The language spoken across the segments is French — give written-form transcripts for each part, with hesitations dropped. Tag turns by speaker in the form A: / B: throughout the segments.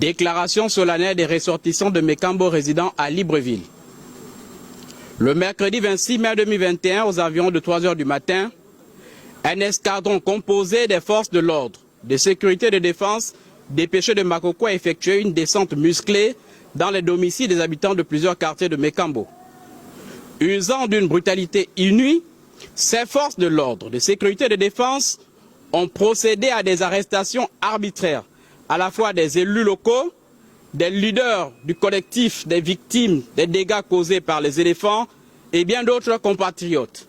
A: Déclaration solennelle des ressortissants de Mékambo résidant à Libreville. Le mercredi 26 mai 2021, aux environs de 3 h du matin, un escadron composé des forces de l'ordre, de sécurité et de défense dépêché de Makoko a effectué une descente musclée dans les domiciles des habitants de plusieurs quartiers de Mékambo. Usant d'une brutalité inouïe, ces forces de l'ordre, de sécurité et de défense ont procédé à des arrestations arbitraires, à la fois des élus locaux, des leaders du collectif des victimes des dégâts causés par les éléphants et bien d'autres compatriotes.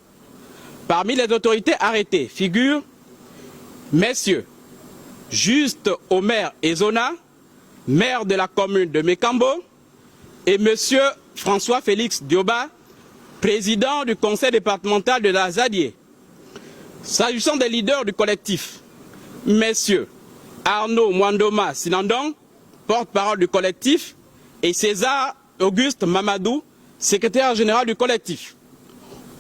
A: Parmi les autorités arrêtées figurent messieurs Juste Omer Ezona, maire de la commune de Mékambo, et monsieur François Félix Dioba, président du conseil départemental de la Zadier. S'agissant des leaders du collectif, messieurs Arnaud Mwandoma Sinandong, porte-parole du collectif, et César Auguste Mamadou, secrétaire général du collectif.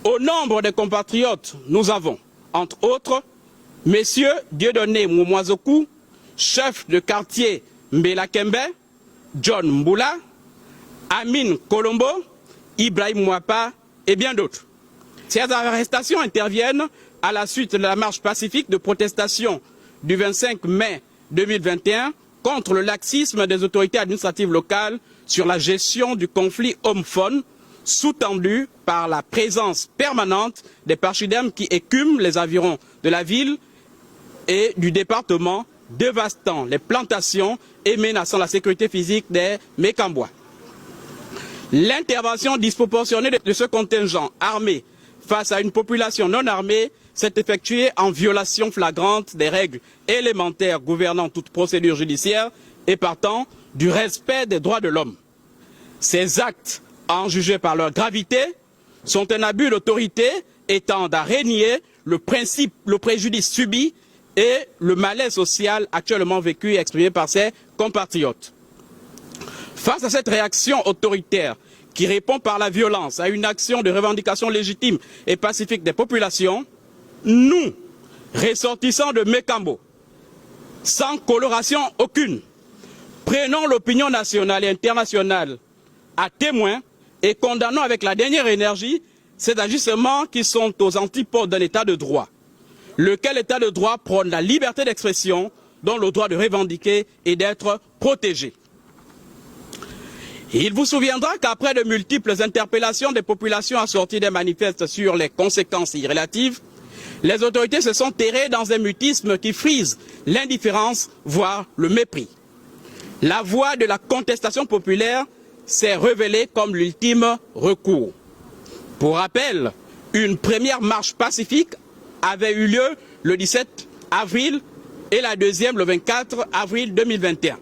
A: Au nombre des compatriotes, nous avons, entre autres, messieurs Dieudonné Moumoizokou, chef de quartier Mbela Kembe, John Mboula, Amine Colombo, Ibrahim Mwapa et bien d'autres. Ces arrestations interviennent à la suite de la marche pacifique de protestation du 25 mai 2021 contre le laxisme des autorités administratives locales sur la gestion du conflit homme-faune, sous-tendu par la présence permanente des pachydermes qui écument les environs de la ville et du département, dévastant les plantations et menaçant la sécurité physique des Mékambois. L'intervention disproportionnée de ce contingent armé face à une population non armée s'est effectuée en violation flagrante des règles élémentaires gouvernant toute procédure judiciaire et partant du respect des droits de l'homme. Ces actes, en jugés par leur gravité, sont un abus d'autorité et tendent à régner le préjudice subi et le malaise social actuellement vécu et exprimé par ses compatriotes. Face à cette réaction autoritaire qui répond par la violence à une action de revendication légitime et pacifique des populations, nous, ressortissants de Mékambo, sans coloration aucune, prenons l'opinion nationale et internationale à témoin et condamnons avec la dernière énergie ces agissements qui sont aux antipodes d'un état de droit, lequel état de droit prône la liberté d'expression, dont le droit de revendiquer et d'être protégé. Il vous souviendra qu'après de multiples interpellations des populations assorties des manifestes sur les conséquences irrélatives, les autorités se sont terrées dans un mutisme qui frise l'indifférence, voire le mépris. La voie de la contestation populaire s'est révélée comme l'ultime recours. Pour rappel, une première marche pacifique avait eu lieu le 17 avril et la deuxième le 24 avril 2021.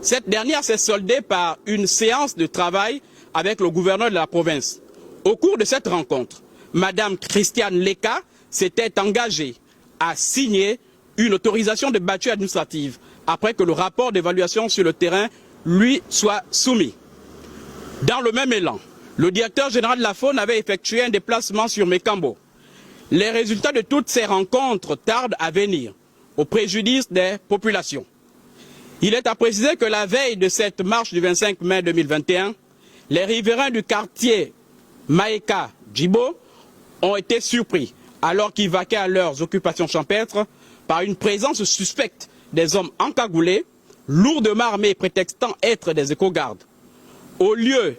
A: Cette dernière s'est soldée par une séance de travail avec le gouverneur de la province. Au cours de cette rencontre, Madame Christiane Leka s'était engagée à signer une autorisation de battue administrative après que le rapport d'évaluation sur le terrain lui soit soumis. Dans le même élan, le directeur général de la faune avait effectué un déplacement sur Mékambo. Les résultats de toutes ces rencontres tardent à venir, au préjudice des populations. Il est à préciser que la veille de cette marche du 25 mai 2021, les riverains du quartier Maeka Djibo ont été surpris alors qu'ils vaquaient à leurs occupations champêtres par une présence suspecte des hommes encagoulés, lourdement armés prétextant être des éco-gardes. Au lieu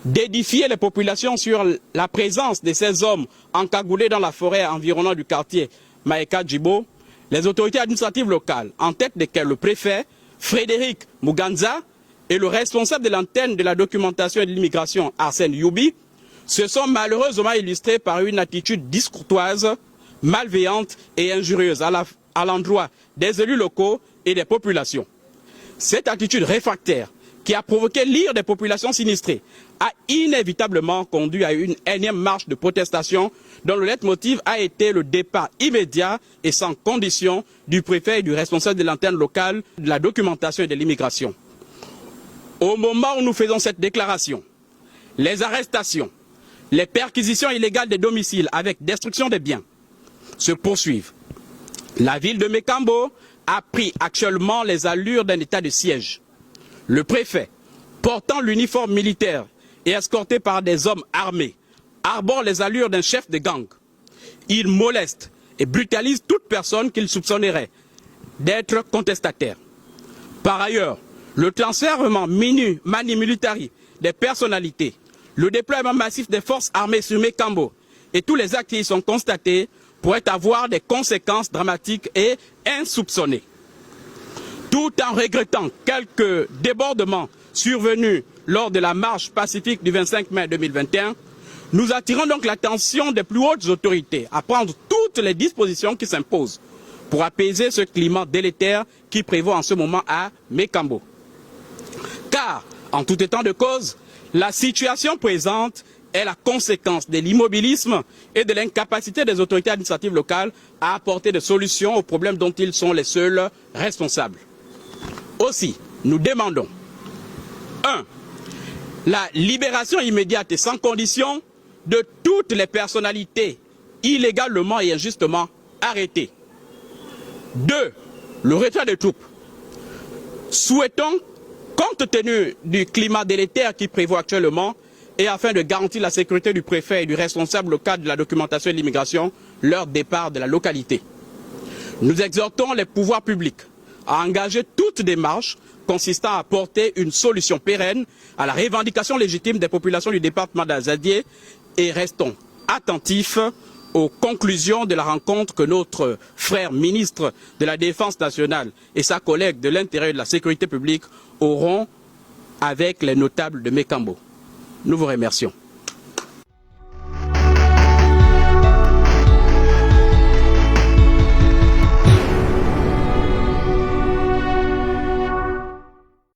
A: d'édifier les populations sur la présence de ces hommes encagoulés dans la forêt environnante du quartier Maeka Djibo, les autorités administratives locales, en tête desquelles le préfet Frédéric Muganza et le responsable de l'antenne de la documentation et de l'immigration Arsène Youbi, se sont malheureusement illustrés par une attitude discourtoise, malveillante et injurieuse à l'endroit des élus locaux et des populations. Cette attitude réfractaire, qui a provoqué l'ire des populations sinistrées, a inévitablement conduit à une énième marche de protestation dont le leitmotiv a été le départ immédiat et sans condition du préfet et du responsable de l'antenne locale de la documentation et de l'immigration. Au moment où nous faisons cette déclaration, les arrestations, les perquisitions illégales des domiciles avec destruction des biens se poursuivent. La ville de Mékambo a pris actuellement les allures d'un état de siège. Le préfet, portant l'uniforme militaire et escorté par des hommes armés, arbore les allures d'un chef de gang. Il moleste et brutalise toute personne qu'il soupçonnerait d'être contestataire. Par ailleurs, le transfèrement mani militari des personnalités, le déploiement massif des forces armées sur Mékambo et tous les actes qui y sont constatés pourraient avoir des conséquences dramatiques et insoupçonnées. Tout en regrettant quelques débordements survenus lors de la marche pacifique du 25 mai 2021, nous attirons donc l'attention des plus hautes autorités à prendre toutes les dispositions qui s'imposent pour apaiser ce climat délétère qui prévaut en ce moment à Mékambo. Car, en tout état de cause, la situation présente est la conséquence de l'immobilisme et de l'incapacité des autorités administratives locales à apporter des solutions aux problèmes dont ils sont les seuls responsables. Aussi, nous demandons 1. La libération immédiate et sans condition de toutes les personnalités illégalement et injustement arrêtées. 2. Le retrait des troupes. Souhaitons, compte tenu du climat délétère qui prévaut actuellement, et afin de garantir la sécurité du préfet et du responsable local de la documentation et de l'immigration, leur départ de la localité. Nous exhortons les pouvoirs publics à engager toute démarche consistant à apporter une solution pérenne à la revendication légitime des populations du département d'Azadié et restons attentifs aux conclusions de la rencontre que notre frère ministre de la Défense nationale et sa collègue de l'Intérieur et de la Sécurité publique auront avec les notables de Mékambo. Nous vous remercions.